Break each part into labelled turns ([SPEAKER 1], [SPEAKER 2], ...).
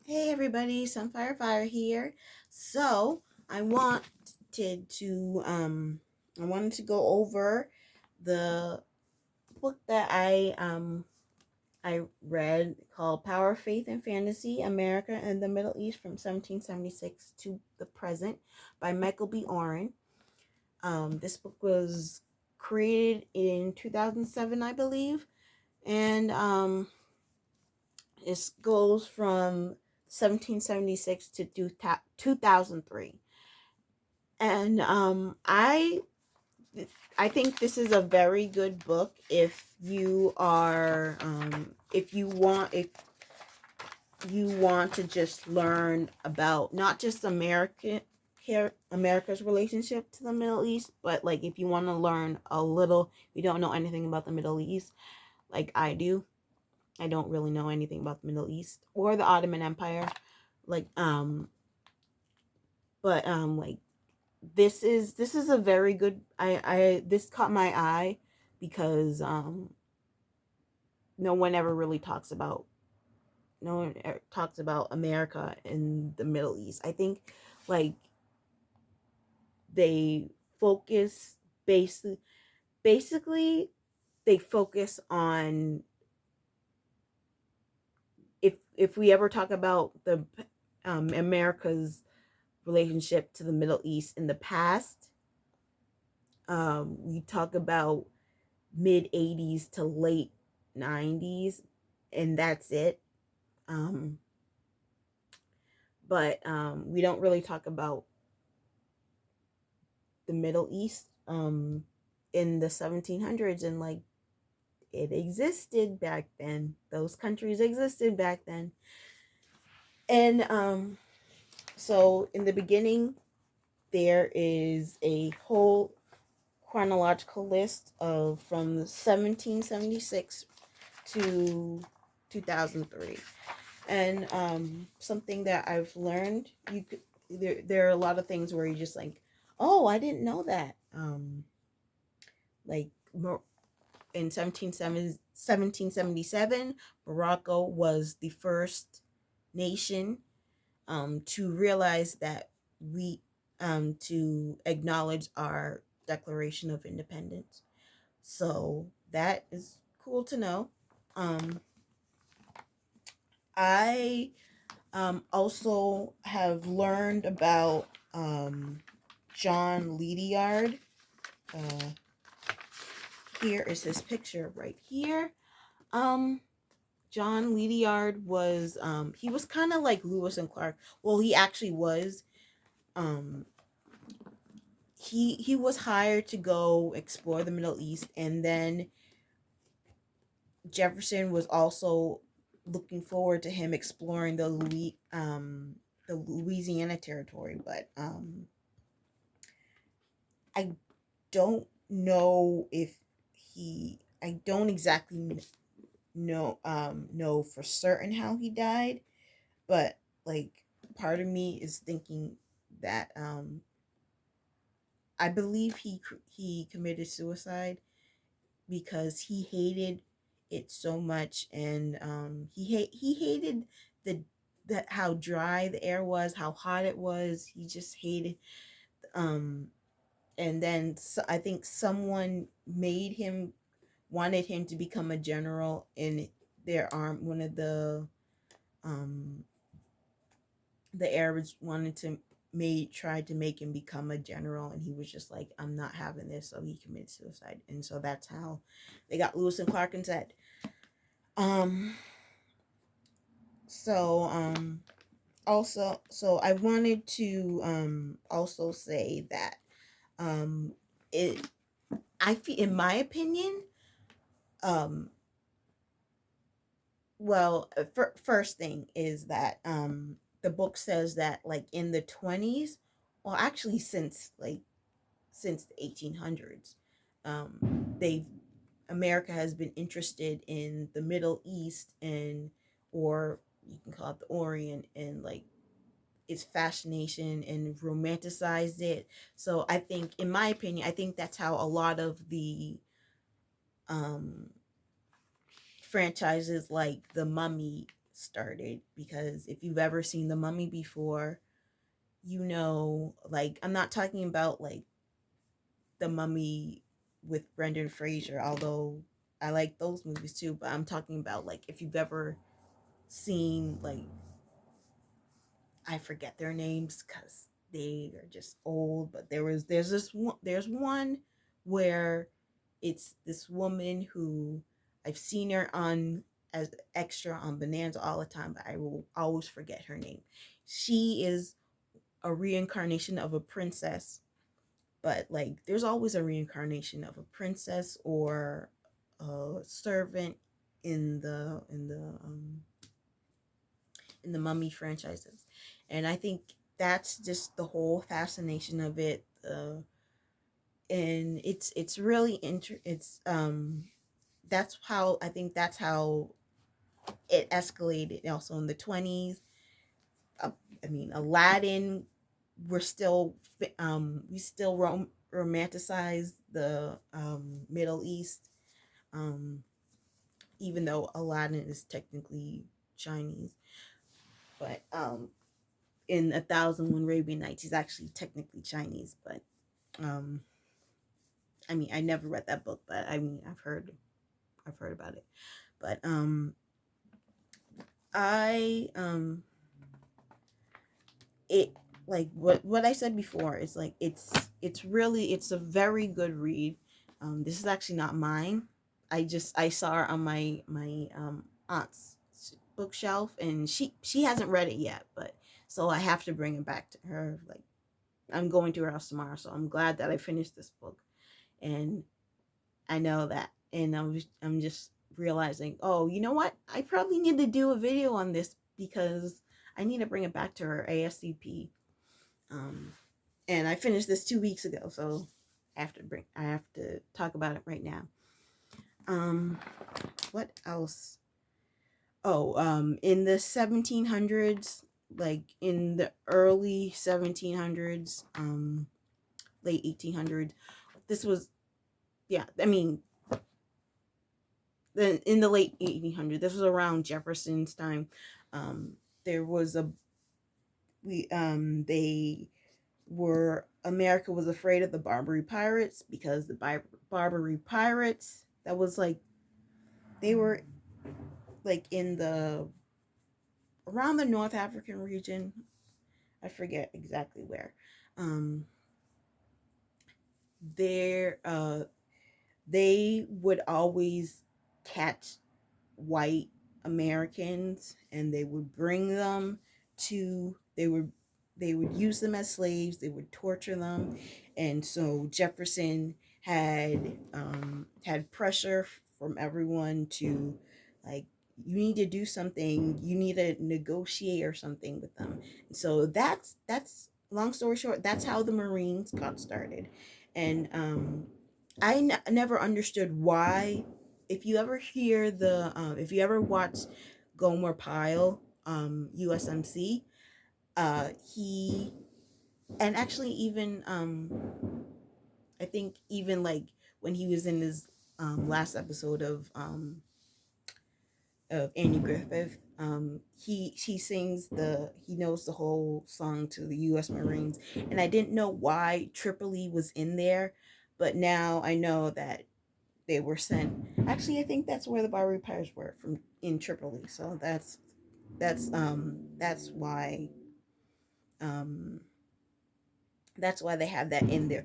[SPEAKER 1] Hey everybody, Sunfire Fire here. So I wanted to I wanted to go over the book that I read called Power, Faith, and Fantasy: America and the Middle East from 1776 to the Present by Michael B. Oren. This book was created in 2007, I believe, and it goes from 1776 to 2003. And I think this is a very good book if you are if you want to just learn about not just America's relationship to the Middle East, but like if you want to learn a little, you don't know anything about the Middle East like I do. I don't really know anything about the Middle East or the Ottoman Empire. Like but like this is a very good I this caught my eye because no one ever really talks about no one talks about America and the Middle East. I think like they focus basically they focus on if we ever talk about the America's relationship to the Middle East in the past, we talk about mid 80s to late 90s, and that's it. Um, but we don't really talk about the Middle East in the 1700s, and like it existed back then. Those countries existed back then. And so in the beginning, there is a whole chronological list of from 1776 to 2003. And something that I've learned, there are a lot of things where you just like, oh, I didn't know that. Like in 1777, Morocco was the first nation to realize that we to acknowledge our Declaration of Independence. So that is cool to know. Um, I also have learned about John Ledyard. Uh, Here is his picture right here. Um, John Ledyard was he was kind of like Lewis and Clark. Well, he actually was. Um, he was hired to go explore the Middle East, and then Jefferson was also looking forward to him exploring the Louisiana territory, but I don't know if I don't exactly know for certain how he died, but like part of me is thinking that I believe he committed suicide because he hated it so much, and he hated the that how dry the air was, how hot it was. He just hated um and then I think someone made him wanted him to become a general in their arm. One of um the Arabs wanted to made tried to make him become a general, and he was just like, I'm not having this, so he committed suicide. And so that's how they got Lewis and Clark instead. um so also, so I wanted to also say that um it I feel, in my opinion, um well, first thing is that the book says that like in the 20s, well actually since the 1800s, they've America has been interested in the Middle East, and or you can call it the Orient, and like its fascination and romanticized it. So I think, in my opinion, I think that's how a lot of the um franchises like The Mummy started, because if you've ever seen The Mummy before, you know, like, I'm not talking about like The Mummy with Brendan Fraser, although I like those movies too, but I'm talking about like if you've ever seen, like, I forget their names because they are just old, but there's one where it's this woman who I've seen her on as extra on Bonanza all the time, but I will always forget her name. She is a reincarnation of a princess, but like there's always a reincarnation of a princess or a servant in the Mummy franchises, and I think that's just the whole fascination of it. And it's really it's that's how I think that's how it escalated. Also in the 20s, uh, I mean Aladdin. We're still we still romanticize the Middle East, um, even though Aladdin is technically Chinese, but in A Thousand One Arabian Nights, he's actually technically Chinese. But um, I mean, I never read that book, but I mean, I've heard about it. But I it like what I said before is like it's really it's a very good read. This is actually not mine. I saw it on my aunt's bookshelf, and she hasn't read it yet, but so I have to bring it back to her. Like, I'm going to her house tomorrow, so I'm glad that I finished this book. And I know that, and I'm just realizing, oh, you know what? I probably need to do a video on this because I need to bring it back to her ASCP. Um, and I finished this 2 weeks ago, so I have to talk about it right now. Um, what else? Oh, in the 1700s, like in the early 1700s, late 1800s, this was, yeah, I mean, in the late 1800s, this was around Jefferson's time. There was a they were America was afraid of the Barbary Pirates because the Barbary Pirates, that was like they were like in the around the North African region. I forget exactly where. Um, there they would always catch white Americans, and they would bring them to they would use them as slaves, they would torture them. And so Jefferson had pressure from everyone to, like, you need to do something, you need to negotiate or something with them. So that's long story short, that's how the Marines got started. And never understood why. If you ever hear if you ever watch Gomer Pyle, USMC, he, and actually even I think even like when he was in his last episode of Andy Griffith, he sings he knows the whole song to the U.S. Marines, and I didn't know why Tripoli was in there, but now I know that they were sent. Actually, I think that's where the Barbary Pirates were, from in Tripoli. So that's why um that's why they have that in their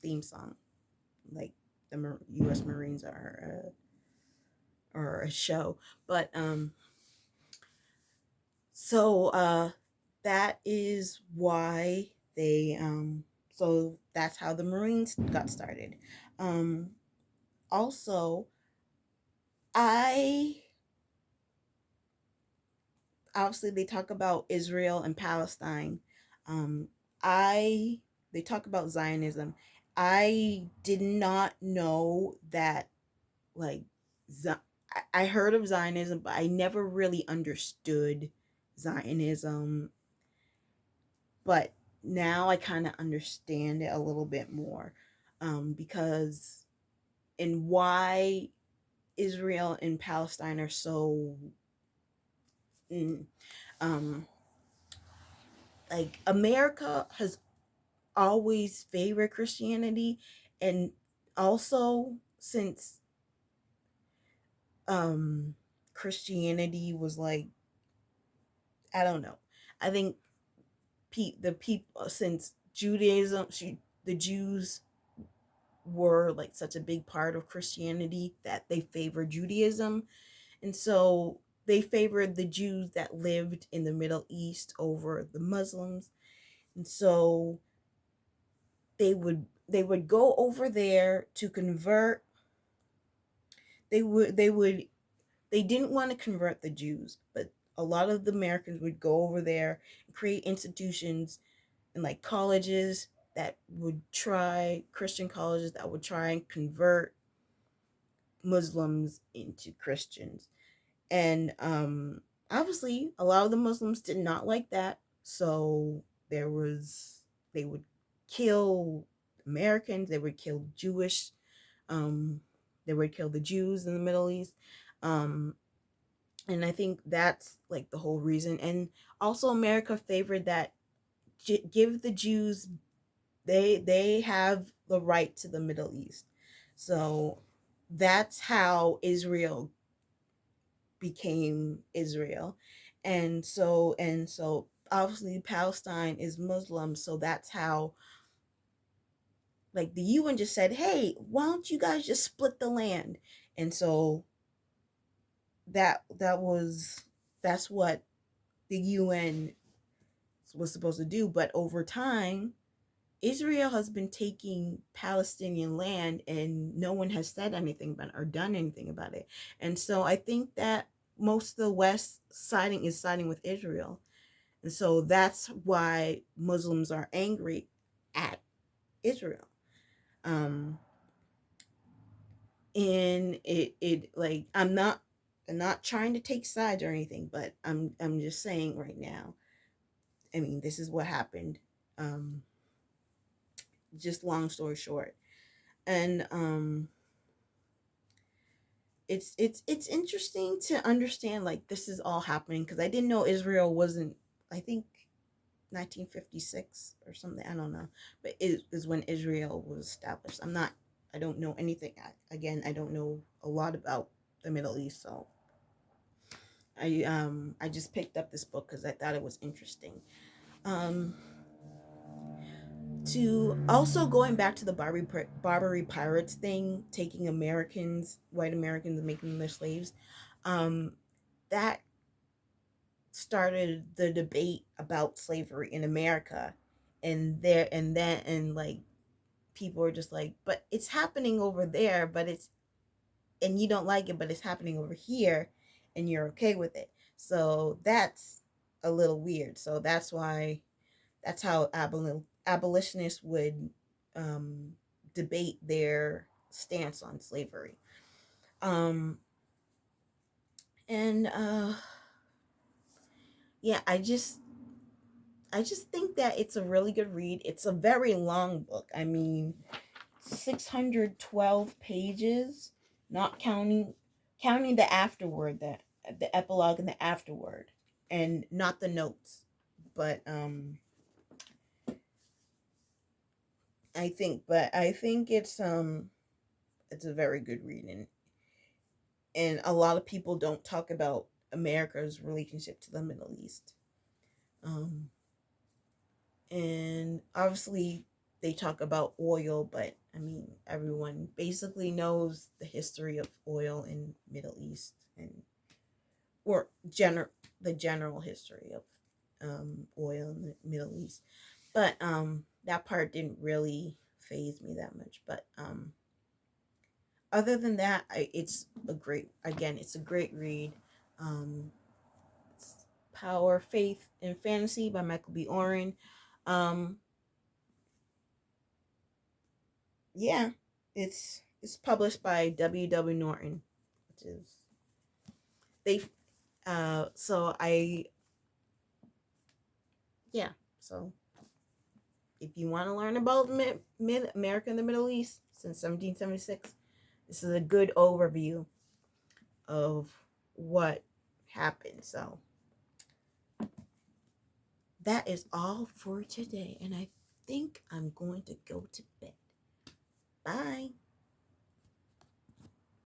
[SPEAKER 1] theme song. Like the U.S. Marines are a show, but so that is why they so that's how the Marines got started. Um, Also, I obviously they talk about Israel and Palestine. Um, I They talk about Zionism. I did not know that, like, I heard of Zionism, but I never really understood Zionism. But now I kind of understand it a little bit more, because and why. Israel and Palestine are so mm, um like America has always favored Christianity, and also since um Christianity was like, I don't know. I think the people, since the Jews were like such a big part of Christianity, that they favored Judaism. And so they favored the Jews that lived in the Middle East over the Muslims. And so they would go over there to convert. They didn't want to convert the Jews, but a lot of the Americans would go over there and create institutions and like colleges that would try Christian colleges that would try and convert Muslims into Christians. And obviously a lot of the Muslims did not like that. So they would kill Americans, they would kill Jewish, um, they would kill the Jews in the Middle East. Um, and I think that's like the whole reason. And also America favored that give the Jews, they have the right to the Middle East. So that's how Israel became Israel. And so obviously Palestine is Muslim, so that's how like the UN just said, "Hey, why don't you guys just split the land?" And so that's what the UN was supposed to do, but over time Israel has been taking Palestinian land and no one has said anything about it or done anything about it. And so I think that most of the West siding with Israel. And so that's why Muslims are angry at Israel. Um and it like I'm not trying to take sides or anything, but I'm just saying right now. I mean, this is what happened. Um just long story short. And it's interesting to understand like this is all happening because I didn't know Israel wasn't, I think 1956 or something, I don't know, but it is when Israel was established. I don't know anything. Again, I don't know a lot about the Middle East, so I just picked up this book because I thought it was interesting. Um to also going back to the Barbary pirates thing, taking white Americans, and making them their slaves. Um, that started the debate about slavery in America, and like people are just like, but it's happening over there, but it's and you don't like it, but it's happening over here, and you're okay with it. So that's a little weird. So that's how abolitionists would um, debate their stance on slavery. Um, and yeah, I just think that it's a really good read. It's a very long book. I mean, 612 pages, not counting the afterword, the epilogue and the afterword, and not the notes. But I think it's a very good read, and a lot of people don't talk about America's relationship to the Middle East. Um, and obviously they talk about oil, but I mean everyone basically knows the history of oil in Middle East, or the general history of oil in the Middle East. But that part didn't really phase me that much. But other than that, it's a great read. Um, Power, Faith, and Fantasy by Michael B. Oren. Um, yeah, it's published by W. Norton, which is they. So I yeah. So if you want to learn about Mid America and the Middle East since 1776, this is a good overview. of what happened. So that is all for today, and I think I'm going to go to bed. Bye.